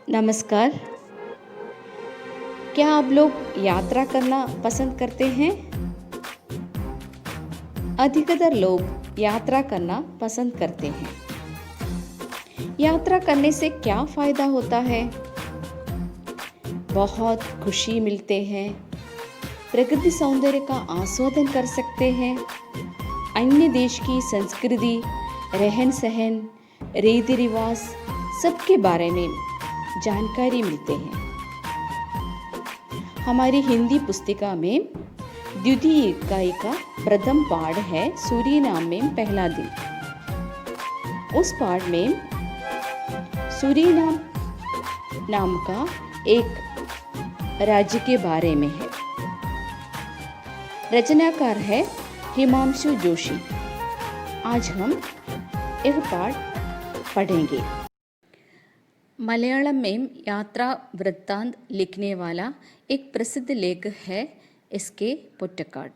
नमस्कार। क्या आप लोग यात्रा करना पसंद करते हैं? अधिकतर लोग यात्रा करना पसंद करते हैं। यात्रा करने से क्या फ़ायदा होता है? बहुत खुशी मिलते हैं, प्रकृति सौंदर्य का आस्वादन कर सकते हैं, अन्य देश की संस्कृति, रहन सहन, रीति रिवाज सबके बारे में जानकारी मिलते हैं। हमारी हिंदी पुस्तिका में द्वितीय इकाई का प्रथम पाठ है सूरीनाम में पहला दिन। उस पाठ में सूरीनाम नाम का एक राज्य के बारे में है। रचनाकार है हिमांशु जोशी। आज हम एक पाठ पढ़ेंगे। मलयालम में यात्रा वृत्तांत लिखने वाला एक प्रसिद्ध लेखक है एस.के. पोट्टकाड।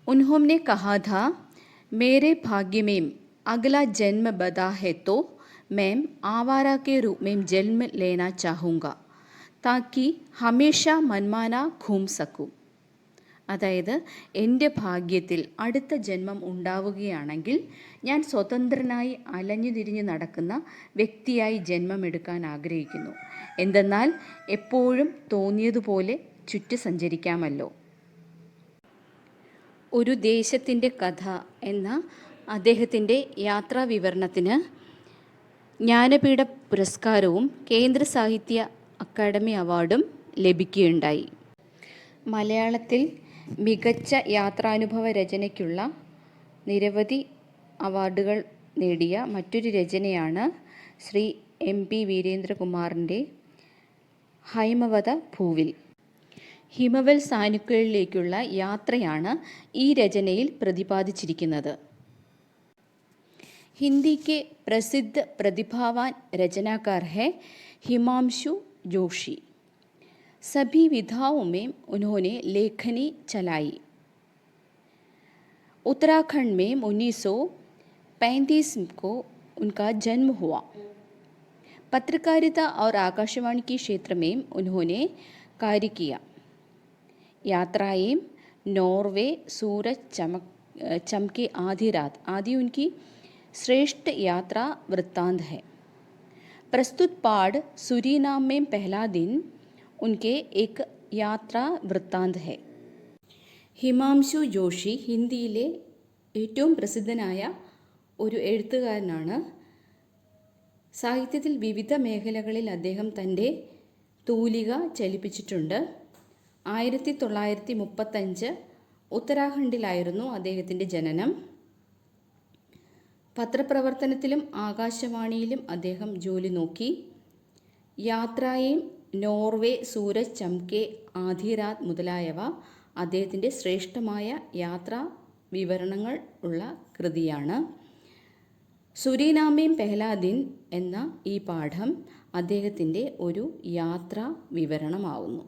उन्होंने कहा था, मेरे भाग्य में अगला जन्म बदा है तो मैं आवारा के रूप में जन्म लेना चाहूँगा ताकि हमेशा मनमाना घूम सकूँ. അതായത് എൻ്റെ ഭാഗ്യത്തിൽ അടുത്ത ജന്മം ഉണ്ടാവുകയാണെങ്കിൽ ഞാൻ സ്വതന്ത്രനായി അലഞ്ഞു തിരിഞ്ഞ് നടക്കുന്ന വ്യക്തിയായി ജന്മമെടുക്കാൻ ആഗ്രഹിക്കുന്നു. എന്തെന്നാൽ എപ്പോഴും തോന്നിയതുപോലെ ചുറ്റി സഞ്ചരിക്കാമല്ലോ. ഒരു ദേശത്തിൻ്റെ കഥ എന്ന അദ്ദേഹത്തിൻ്റെ യാത്രാ വിവരണത്തിന് ജ്ഞാനപീഠ പുരസ്കാരവും കേന്ദ്ര സാഹിത്യ അക്കാദമി അവാർഡും ലഭിക്കുകയുണ്ടായി. മലയാളത്തിൽ മികച്ച യാത്രാനുഭവ രചനയ്ക്കുള്ള നിരവധി അവാർഡുകൾ നേടിയ മറ്റൊരു രചനയാണ് ശ്രീ എം.പി. വീരേന്ദ്രകുമാറിൻ്റെ ഹൈമവത ഭൂവിൽ. ഹിമവൽ സാനുക്കളിലേക്കുള്ള യാത്രയാണ് ഈ രചനയിൽ പ്രതിപാദിച്ചിരിക്കുന്നത്. हिंदी के प्रसिद्ध प्रतिभावान रचनाकार है हिमांशु जोशी. सभी विधाओं में उन्होंने लेखनी चलाई. उत्तराखंड में 1935 को उनका जन्म हुआ. पत्रकारिता और आकाशवाणी के क्षेत्र में उन्होंने कार्य किया. यात्राएं नॉर्वे, सूरज चमके आधी रात आदि उनकी श्रेष्ठ यात्रा वृत्तांत है. प्रस्तुत पाठ सूरीनाम में पहला दिन उनके एक യാത്രാ വൃത്താന്ത് है. ഹിമാംശു ജോഷി ഹിന്ദിയിലെ ഏറ്റവും പ്രസിദ്ധനായ ഒരു എഴുത്തുകാരനാണ്. സാഹിത്യത്തിൽ വിവിധ മേഖലകളിൽ അദ്ദേഹം തൻ്റെ തൂലിക ചലിപ്പിച്ചിട്ടുണ്ട്. 1935 ഉത്തരാഖണ്ഡിലായിരുന്നു അദ്ദേഹത്തിൻ്റെ ജനനം. പത്രപ്രവർത്തനത്തിലും ആകാശവാണിയിലും അദ്ദേഹം ജോലി നോക്കി. യാത്രായേം, നോർവേ, സൂരജ് ചംകെ ആധി രാത് മുതലായവ അദ്ദേഹത്തിൻ്റെ ശ്രേഷ്ഠമായ യാത്രാ വിവരണങ്ങൾ ഉള്ള കൃതിയാണ്. സുരീനാമേം പെഹ്ലാ ദിൻ എന്ന ഈ പാഠം അദ്ദേഹത്തിൻ്റെ ഒരു യാത്രാ വിവരണമാവുന്നു.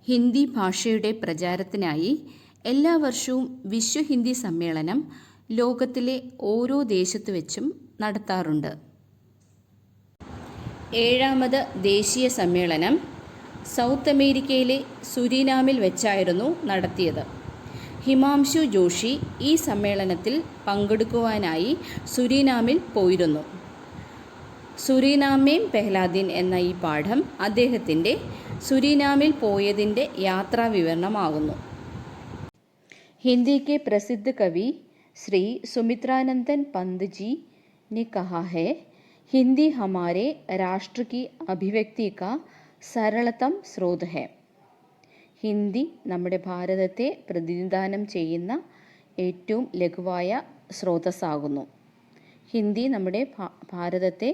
ഹിന്ദി ഭാഷയുടെ പ്രചാരത്തിനായി എല്ലാ വർഷവും വിശ്വ ഹിന്ദി സമ്മേളനം ലോകത്തിലെ ഓരോ ദേശത്തു വെച്ചും നടത്താറുണ്ട്. 7ാമത് ദേശീയ സമ്മേളനം സൗത്ത് അമേരിക്കയിലെ സുരീനാമിൽ വെച്ചായിരുന്നു നടത്തിയത്. ഹിമാംശു ജോഷി ഈ സമ്മേളനത്തിൽ പങ്കെടുക്കുവാനായി സുരീനാമിൽ പോയിരുന്നു. സുരീനാമേം പെഹ്ലാ ദിൻ എന്ന ഈ പാഠം അദ്ദേഹത്തിൻ്റെ സുരീനാമിൽ പോയതിൻ്റെ യാത്രാ വിവരണമാകുന്നു. हिंदी के प्रसिद्ध कवि श्री सुमित्रानंदन पंत जी ने कहा है, हिंदी हमारे राष्ट्र की अभिव्यक्ति का सरलतम स्रोत है. ഹിന്ദി നമ്മുടെ ഭാരതത്തെ പ്രതിനിധാനം ചെയ്യുന്ന ഏറ്റവും ലഘുവായ സ്രോതസ്സാകുന്നു. ഹിന്ദി നമ്മുടെ ഭാരതത്തെ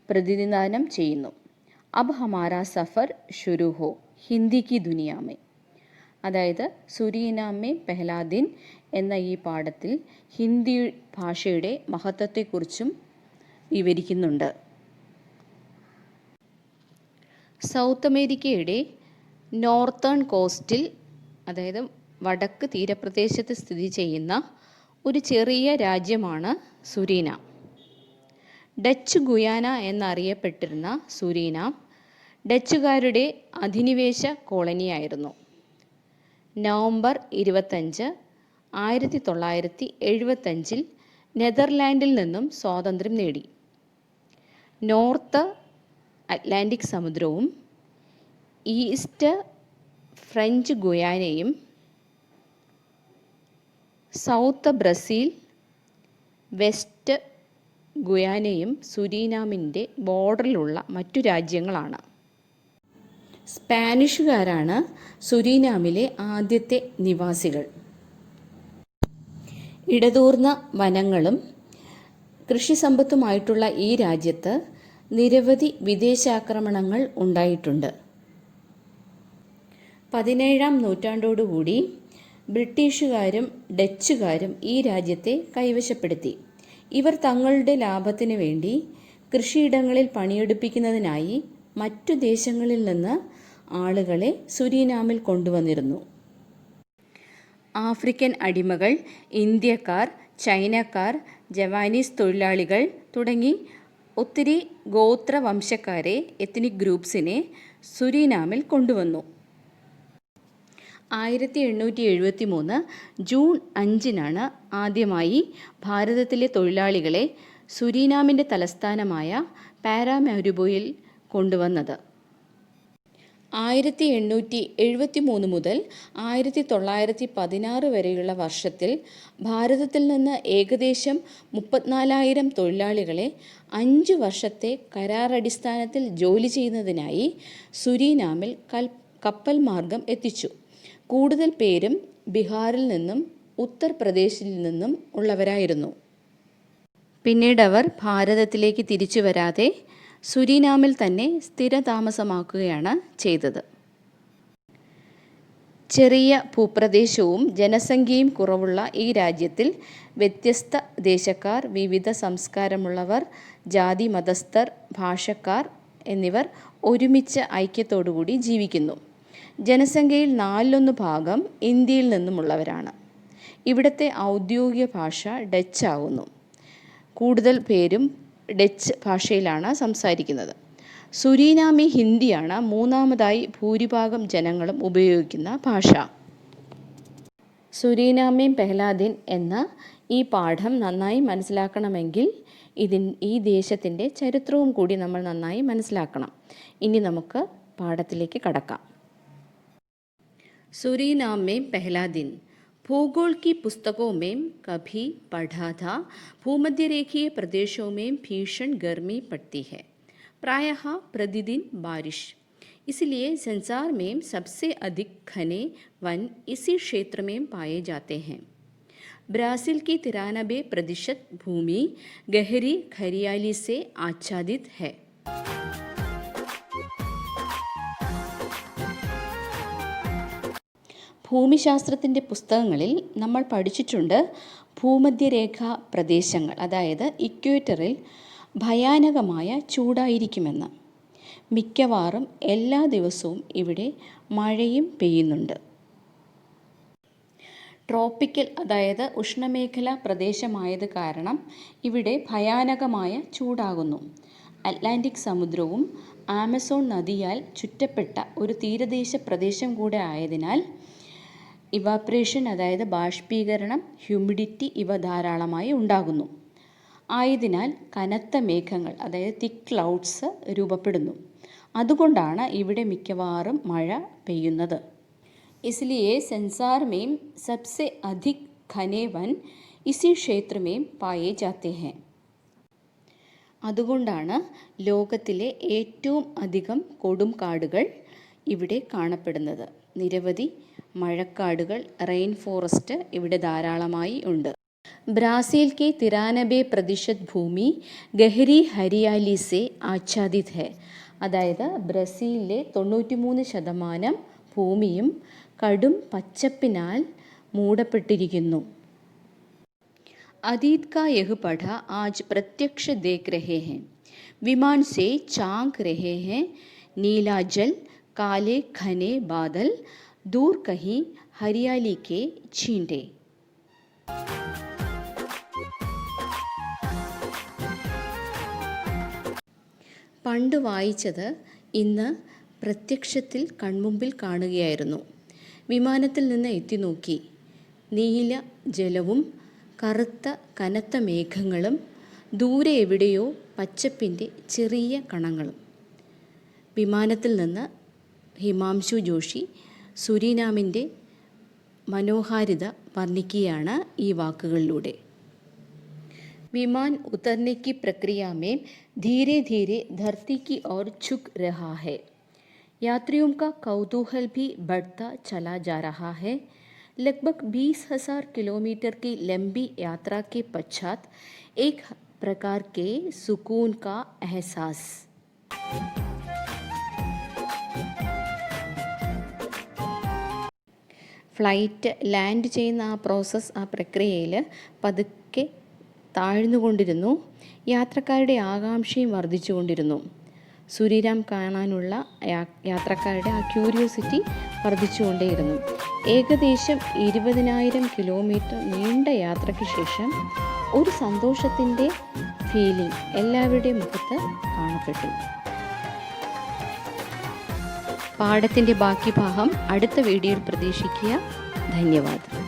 പ്രതിനിധാനം ചെയ്യുന്നു. अब हमारा सफ़र शुरू हो हिंदी की दुनिया में. അതായത് സുരീനാമേ പെഹ്ലാ ദിൻ എന്ന ഈ പാഠത്തിൽ ഹിന്ദി ഭാഷയുടെ മഹത്വത്തെക്കുറിച്ചും വിവരിക്കുന്നുണ്ട്. സൗത്ത് അമേരിക്കയുടെ നോർത്തേൺ കോസ്റ്റിൽ, അതായത് വടക്ക് തീരപ്രദേശത്ത് സ്ഥിതി ചെയ്യുന്ന ഒരു ചെറിയ രാജ്യമാണ് സുരീനാം. ഡച്ച് ഗുയാന എന്നറിയപ്പെട്ടിരുന്ന സുരീനാം ഡച്ചുകാരുടെ അധിനിവേശ കോളനിയായിരുന്നു. നവംബർ 25, 1975 നെതർലാൻഡിൽ നിന്നും സ്വാതന്ത്ര്യം നേടി. നോർത്ത് അറ്റ്ലാന്റിക് സമുദ്രവും ഈസ്റ്റ് ഫ്രഞ്ച് ഗുയാനയും സൗത്ത് ബ്രസീൽ, വെസ്റ്റ് ഗുയാനയും സുരീനാമിൻ്റെ ബോർഡറിലുള്ള മറ്റു രാജ്യങ്ങളാണ്. സ്പാനിഷുകാരാണ് സുരീനാമിലെ ആദ്യത്തെ നിവാസികൾ. ഇടതൂർന്ന വനങ്ങളും കൃഷിസമ്പത്തുമായിട്ടുള്ള ഈ രാജ്യത്ത് നിരവധി വിദേശാക്രമണങ്ങൾ ഉണ്ടായിട്ടുണ്ട്. 17-ാം നൂറ്റാണ്ടോടുകൂടി ബ്രിട്ടീഷുകാരും ഡച്ചുകാരും ഈ രാജ്യത്തെ കൈവശപ്പെടുത്തി. ഇവർ തങ്ങളുടെ ലാഭത്തിനു വേണ്ടി കൃഷിയിടങ്ങളിൽ പണിയെടുപ്പിക്കുന്നതിനായി മറ്റു ദേശങ്ങളിൽ നിന്ന് ആളുകളെ സുരീനാമിൽ കൊണ്ടുവന്നിരുന്നു. ആഫ്രിക്കൻ അടിമകൾ, ഇന്ത്യക്കാർ, ചൈനക്കാർ, ജവാനീസ് തൊഴിലാളികൾ തുടങ്ങി ഒത്തിരി ഗോത്ര വംശക്കാരെ, എത്നിക് ഗ്രൂപ്പ്സിനെ സുരീനാമിൽ കൊണ്ടുവന്നു. 1873 ജൂൺ 5-നാണ് ആദ്യമായി ഭാരതത്തിലെ തൊഴിലാളികളെ സുരീനാമിൻ്റെ തലസ്ഥാനമായ പാരാമരിബോയിൽ കൊണ്ടുവന്നത്. 1873 മുതൽ 1916 വരെയുള്ള വർഷത്തിൽ ഭാരതത്തിൽ നിന്ന് ഏകദേശം 34,000 തൊഴിലാളികളെ 5 വർഷത്തെ കരാറടിസ്ഥാനത്തിൽ ജോലി ചെയ്യുന്നതിനായി സുരീനാമിൽ കപ്പൽ മാർഗം എത്തിച്ചു. കൂടുതൽ പേരും ബീഹാറിൽ നിന്നും ഉത്തർപ്രദേശിൽ നിന്നും ഉള്ളവരായിരുന്നു. പിന്നീടവർ ഭാരതത്തിലേക്ക് തിരിച്ചു വരാതെ സുരീനാമിൽ തന്നെ സ്ഥിരതാമസമാക്കുകയാണ് ചെയ്തത്. ചെറിയ ഭൂപ്രദേശവും ജനസംഖ്യയും കുറവുള്ള ഈ രാജ്യത്തിൽ വ്യത്യസ്ത ദേശക്കാർ, വിവിധ സംസ്കാരമുള്ളവർ, ജാതി മതസ്ഥർ, ഭാഷക്കാർ എന്നിവർ ഒരുമിച്ച് ഐക്യത്തോടുകൂടി ജീവിക്കുന്നു. ജനസംഖ്യയിൽ 1/4 ഇന്ത്യയിൽ നിന്നുമുള്ളവരാണ്. ഇവിടുത്തെ ഔദ്യോഗിക ഭാഷ ഡച്ച് ആകുന്നു. കൂടുതൽ പേരും ഡച്ച് ഭാഷയിലാണ് സംസാരിക്കുന്നത്. സുരീനാമി ഹിന്ദിയാണ് മൂന്നാമതായി ഭൂരിഭാഗം ജനങ്ങളും ഉപയോഗിക്കുന്ന ഭാഷ. സുരീനാമി പെഹ്ലാദിൻ എന്ന ഈ പാഠം നന്നായി മനസ്സിലാക്കണമെങ്കിൽ ഈ ദേശത്തിൻ്റെ ചരിത്രവും കൂടി നമ്മൾ നന്നായി മനസ്സിലാക്കണം. ഇനി നമുക്ക് പാഠത്തിലേക്ക് കടക്കാം. सुरीनाम में पहला दिन। भूगोल की पुस्तकों में कभी पढ़ा था भूमध्यरेखीय प्रदेशों में भीषण गर्मी पड़ती है, प्रायः प्रतिदिन बारिश। इसलिए संसार में सबसे अधिक घने वन इसी क्षेत्र में पाए जाते हैं। ब्राज़ील की 93% भूमि गहरी हरियाली से आच्छादित है। ഭൂമിശാസ്ത്രത്തിൻ്റെ പുസ്തകങ്ങളിൽ നമ്മൾ പഠിച്ചിട്ടുണ്ട് ഭൂമധ്യരേഖാ പ്രദേശങ്ങൾ, അതായത് ഇക്വേറ്ററിൽ ഭയാനകമായ ചൂടായിരിക്കുമെന്ന്. മിക്കവാറും എല്ലാ ദിവസവും ഇവിടെ മഴയും പെയ്യുന്നുണ്ട്. ട്രോപ്പിക്കൽ, അതായത് ഉഷ്ണമേഖലാ പ്രദേശമായത് കാരണം ഇവിടെ ഭയാനകമായ ചൂടാകുന്നു. അറ്റ്ലാന്റിക് സമുദ്രവും ആമസോൺ നദിയാൽ ചുറ്റപ്പെട്ട ഒരു തീരദേശ പ്രദേശം കൂടെ ആയതിനാൽ ഇവാപ്രേഷൻ, അതായത് ബാഷ്പീകരണം, ഹ്യൂമിഡിറ്റി ഇവ ധാരാളമായി ഉണ്ടാകുന്നു. ആയതിനാൽ കനത്ത മേഘങ്ങൾ, അതായത് തിക്ക് ക്ലൗഡ്സ് രൂപപ്പെടുന്നു. അതുകൊണ്ടാണ് ഇവിടെ മിക്കവാറും മഴ പെയ്യുന്നത്. इसलिए संसार में सबसे अधिक घने वन इसी क्षेत्र में पाए जाते हैं. അതുകൊണ്ടാണ് ലോകത്തിലെ ഏറ്റവും അധികം കൊടും കാടുകൾ ഇവിടെ കാണപ്പെടുന്നത്. നിരവധി മഴക്കാടുകൾ, റെയിൻ ഫോറസ്റ്റ് ഇവിടെ ധാരാളമായി ഉണ്ട്. ब्राज़ील के 93% ഭൂമി ഗഹരി ഹരിയാലി സെ ആച്ഛാദിത് ഹെ, അതായത് ബ്രസീലിലെ 93% ഭൂമിയും കടും പച്ചപ്പിനാൽ മൂടപ്പെട്ടിരിക്കുന്നു. अतीत का यह पढ़ा आज प्रत्यक्ष देख रहे हैं, विमान से झांक रहे हैं, नीला जल, काले घने बादल, दूर कहीं हरियाली के छींटे. പണ്ട് വായിച്ചത് ഇന്ന് പ്രത്യക്ഷത്തിൽ കൺമുമ്പിൽ കാണുകയായിരുന്നു. വിമാനത്തിൽ നിന്ന് എത്തി നോക്കി. നീല ജലവും കറുത്ത കനത്ത മേഘങ്ങളും ദൂരെ എവിടെയോ പച്ചപ്പിൻ്റെ ചെറിയ കണങ്ങളും. വിമാനത്തിൽ നിന്ന് ഹിമാംശു ജോഷി സുരീനാമിൻ്റെ മനോഹാരിത വർണ്ണിക്കുകയാണ് ഈ വാക്കുകളിലൂടെ. विमान उतरने की प्रक्रिया में धीरे धीरे धरती की ओर झुक रहा है. यात्रियों का कौतूहल भी बढ़ता चला जा रहा है. लगभग 20,000 किलोमीटर की लंबी यात्रा के पश्चात एक प्रकार के सुकून का एहसास. ഫ്ലൈറ്റ് ലാൻഡ് ചെയ്യുന്ന ആ പ്രോസസ്സ്, ആ പ്രക്രിയയിൽ പതുക്കെ താഴ്ന്നുകൊണ്ടിരുന്നു. യാത്രക്കാരുടെ ആകാംക്ഷയും വർദ്ധിച്ചുകൊണ്ടിരുന്നു. സുരീനാം കാണാനുള്ള യാത്രക്കാരുടെ ആ ക്യൂരിയോസിറ്റി വർദ്ധിച്ചുകൊണ്ടേയിരുന്നു. ഏകദേശം 20,000 കിലോമീറ്റർ നീണ്ട യാത്രയ്ക്ക് ശേഷം ഒരു സന്തോഷത്തിൻ്റെ ഫീലിംഗ് എല്ലാവരുടെയും മുഖത്ത് കാണപ്പെട്ടു. പാഠത്തിൻ്റെ ബാക്കി ഭാഗം അടുത്ത വീഡിയോയിൽ പ്രതീക്ഷിക്കുക. ധന്യവാദം.